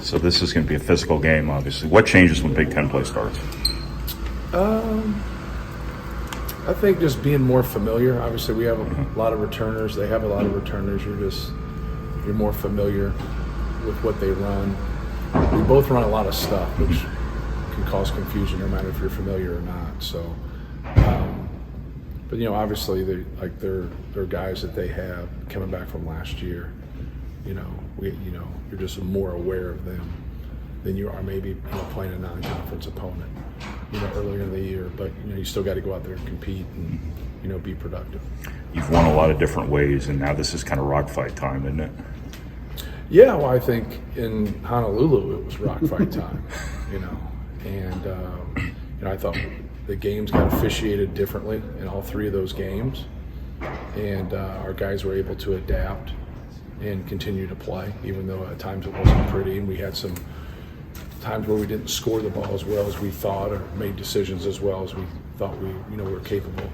So this is going to be a physical game, obviously. What changes when Big Ten play starts? I think just being more familiar. Obviously, we have a lot of returners. They have a lot of returners. You're more familiar with what they run. We both run a lot of stuff, which can cause confusion no matter if you're familiar or not. So, but obviously, they're guys that they have coming back from last year. You're just more aware of them than you are maybe playing a non-conference opponent earlier in the year. But you still got to go out there and compete and be productive. You've won a lot of different ways, and now this is kind of rock fight time, isn't it? Yeah, well, I think in Honolulu it was rock fight time, and I thought the games got officiated differently in all three of those games, and our guys were able to adapt and continue to play, even though at times it wasn't pretty, and we had some times where we didn't score the ball as well as we thought, or made decisions as well as we thought we were capable.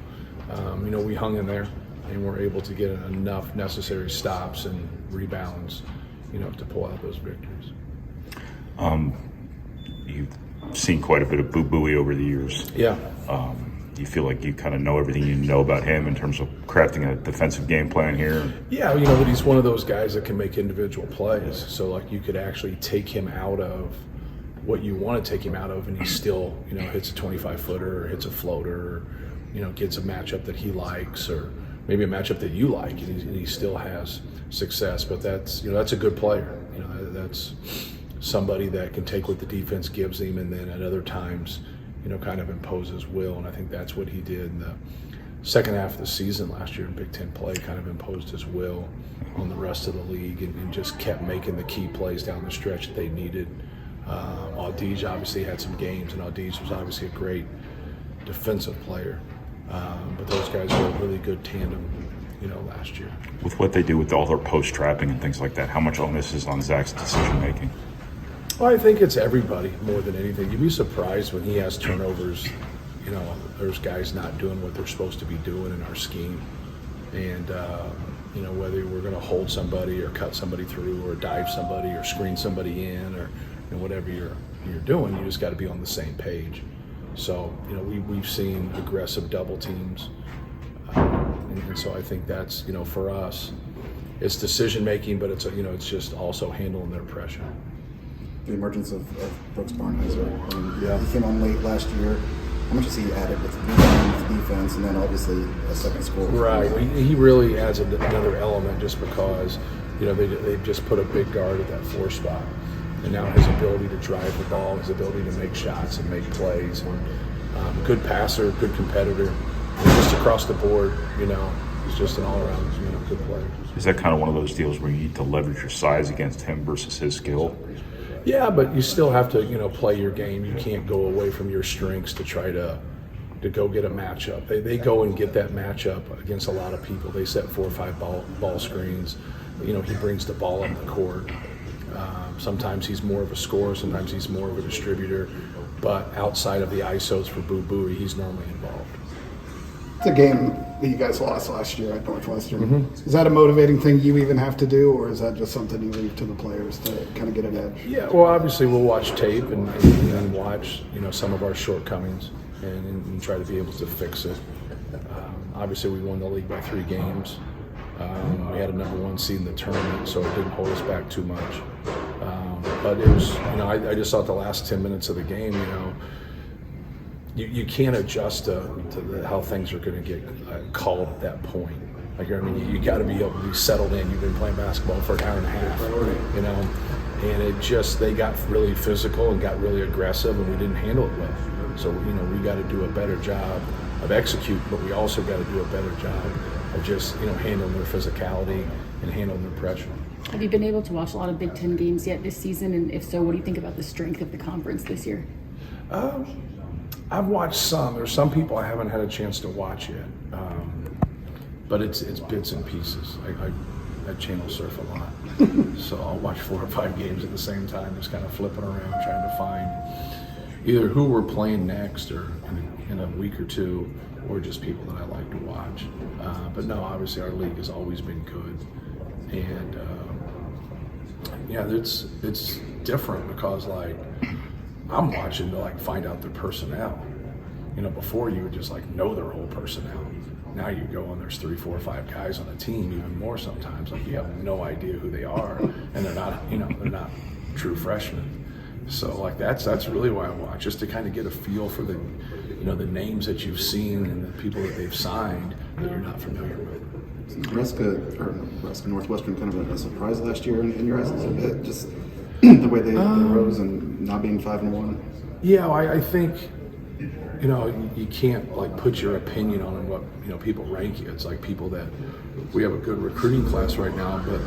We hung in there and were able to get enough necessary stops and rebounds, to pull out those victories. You've seen quite a bit of Boo Buie over the years. Yeah. Do you feel like you kind of know everything you know about him in terms of crafting a defensive game plan here? Yeah, but he's one of those guys that can make individual plays. So, you could actually take him out of what you want to take him out of, and he still, hits a 25-footer or hits a floater, or, gets a matchup that he likes, or maybe a matchup that you like, and he still has success. But that's a good player. That's somebody that can take what the defense gives him, and then at other times, kind of impose his will. And I think that's what he did in the second half of the season last year in Big Ten play, kind of imposed his will on the rest of the league and just kept making the key plays down the stretch that they needed. Ade obviously had some games, and Ade was obviously a great defensive player. But those guys were a really good tandem, last year. With what they do with all their post-trapping and things like that, how much onus is on Zach's decision-making? Well, I think it's everybody more than anything. You'd be surprised when he has turnovers. There's guys not doing what they're supposed to be doing in our scheme. And, whether we're going to hold somebody or cut somebody through or dive somebody or screen somebody in or whatever you're doing, you just got to be on the same page. So, we've seen aggressive double teams. And so I think that's, for us, it's decision-making, but it's just also handling their pressure. The emergence of Brooks Barnhizer. Yeah. He came on late last year. How much has he added with defense, and then obviously a second score? Right. He really adds another element just because, they've just put a big guard at that 4 spot. And now his ability to drive the ball, his ability to make shots and make plays, and good passer, good competitor, and just across the board, he's just an all-around, good player. Is that kind of one of those deals where you need to leverage your size against him versus his skill? Yeah, but you still have to, play your game. You can't go away from your strengths to try to go get a matchup. They go and get that matchup against a lot of people. They set 4 or 5 ball screens. He brings the ball up the court. Sometimes he's more of a scorer. Sometimes he's more of a distributor. But outside of the ISOs for Boo Buie, he's normally involved. It's a game that you guys lost last year at Northwestern. Mm-hmm. Is that a motivating thing you even have to do, or is that just something you leave to the players to kind of get an edge? Yeah, well, obviously we'll watch tape and watch, some of our shortcomings and try to be able to fix it. Obviously we won the league by 3 games. We had a number 1 seed in the tournament, so it didn't hold us back too much. But it was, I just thought the last 10 minutes of the game, you can't adjust to how things are going to get called at that point. You got to be able to be settled in. You've been playing basketball for an hour and a half, and they got really physical and got really aggressive, and we didn't handle it well. So, we got to do a better job of executing, but we also got to do a better job of just, handling their physicality and handling their pressure. Have you been able to watch a lot of Big Ten games yet this season? And if so, what do you think about the strength of the conference this year? I've watched some. There's some people I haven't had a chance to watch yet, but it's bits and pieces. I channel surf a lot, so I'll watch 4 or 5 games at the same time, just kind of flipping around, trying to find either who we're playing next, or in a week or 2, or just people that I like to watch. But no, obviously our league has always been good, and it's different because like I'm watching to like find out their personnel. You know, before you would just like know their whole personnel. Now you go and there's 3, 4, 5 guys on a team, even more sometimes. Like you have no idea who they are, and they're not true freshmen. So like that's really why I watch, just to kind of get a feel for the, the names that you've seen and the people that they've signed that you're not familiar with. Nebraska Northwestern kind of a surprise last year in your eyes a bit, just the way they rose and not being 5-1. Yeah, I think. You can't like put your opinion on what people rank you. It's like people that we have a good recruiting class right now, but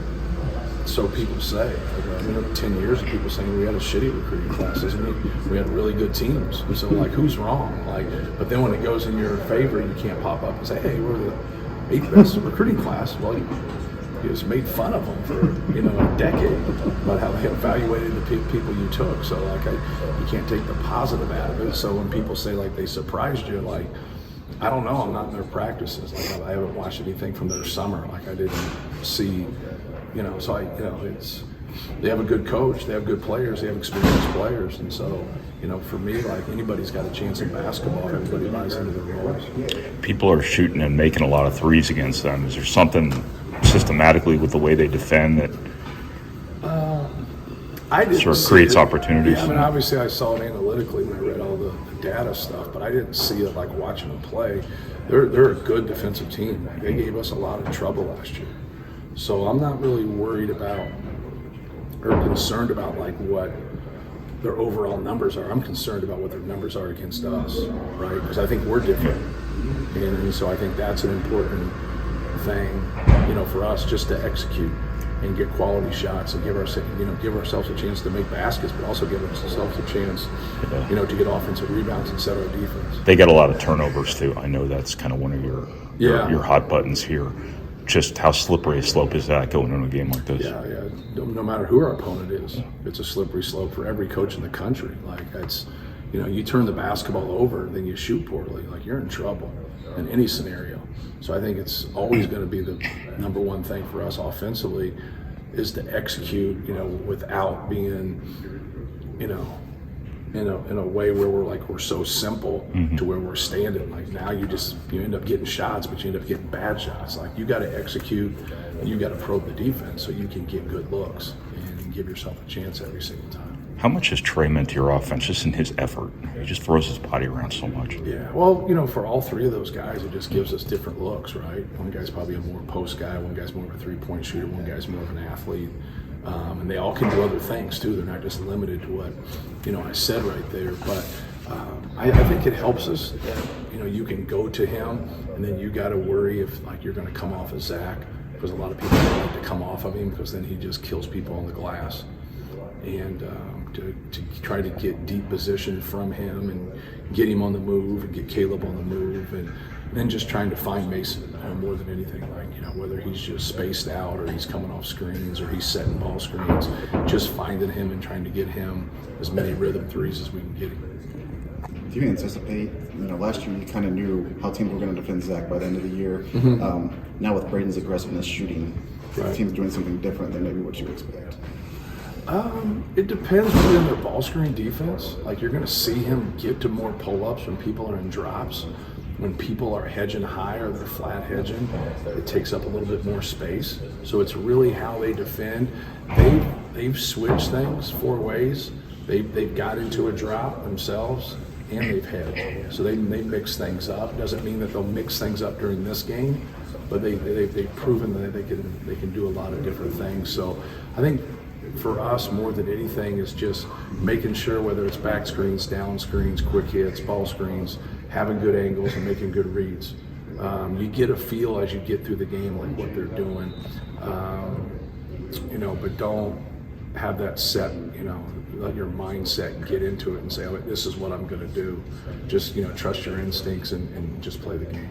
so people say. Like, 10 years of people saying we had a shitty recruiting class, isn't it? We had really good teams. So like, who's wrong? Like, but then when it goes in your favor, you can't pop up and say, hey, we're the 8th best recruiting class. Well, you just made fun of them for a decade about how they evaluated the people you took. So like you can't take the positive out of it. So when people say like they surprised you, like I don't know, I'm not in their practices. Like I haven't watched anything from their summer. Like I didn't see, So it's they have a good coach, they have good players, they have experienced players, and so for me, like anybody's got a chance in basketball if everybody buys into their roles. People are shooting and making a lot of threes against them. Is there something systematically with the way they defend that sort of creates opportunities? Yeah, I mean, obviously I saw it analytically when I read all the data stuff, but I didn't see it like watching them play. They're a good defensive team. Like, they gave us a lot of trouble last year. So I'm not really worried about or concerned about like what their overall numbers are. I'm concerned about what their numbers are against us, right? Because I think we're different. And so I think that's an important thing, for us just to execute and get quality shots and give ourselves a chance to make baskets, but also give ourselves a chance, to get offensive rebounds and set our defense. They get a lot of turnovers too. I know that's kind of one of your hot buttons here. Just how slippery a slope is that going into a game like this? Yeah. No matter who our opponent is, it's a slippery slope for every coach in the country. Like it's, you turn the basketball over, then you shoot poorly. Like you're in trouble in any scenario. So I think it's always going to be the number one thing for us offensively is to execute, without being, in a way where we're so simple to where we're standing. Like now you end up getting shots, but you end up getting bad shots. Like you got to execute and you got to probe the defense so you can get good looks and give yourself a chance every single time. How much has Trey meant to your offense just in his effort? He just throws his body around so much. Yeah, well, for all three of those guys, it just gives us different looks, right? One guy's probably a more post guy, one guy's more of a three-point shooter, one guy's more of an athlete. And they all can do other things, too. They're not just limited to what, I said right there. But I think it helps us that, you can go to him, and then you got to worry if, like, you're going to come off of Zach, because a lot of people don't like to come off of him because then he just kills people on the glass. And to try to get deep position from him and get him on the move and get Caleb on the move, and then just trying to find Mason more than anything, like, whether he's just spaced out or he's coming off screens or he's setting ball screens, just finding him and trying to get him as many rhythm threes as we can get him. Do you anticipate, last year you kind of knew how teams were going to defend Zach by the end of the year. Now with Braden's aggressiveness shooting, the team's doing something different than maybe what you expect. It depends really on their ball screen defense. Like you're going to see him get to more pull-ups when people are in drops. When people are hedging high or they're flat hedging, it takes up a little bit more space. So it's really how they defend. They've switched things 4 ways. They've got into a drop themselves and they've hedged. So they mix things up. Doesn't mean that they'll mix things up during this game, but they've proven that they can do a lot of different things. So I think for us, more than anything, is just making sure, whether it's back screens, down screens, quick hits, ball screens, having good angles and making good reads. You get a feel as you get through the game, like what they're doing, but don't have that set, let your mindset get into it and say, oh, this is what I'm going to do. Just, trust your instincts and just play the game.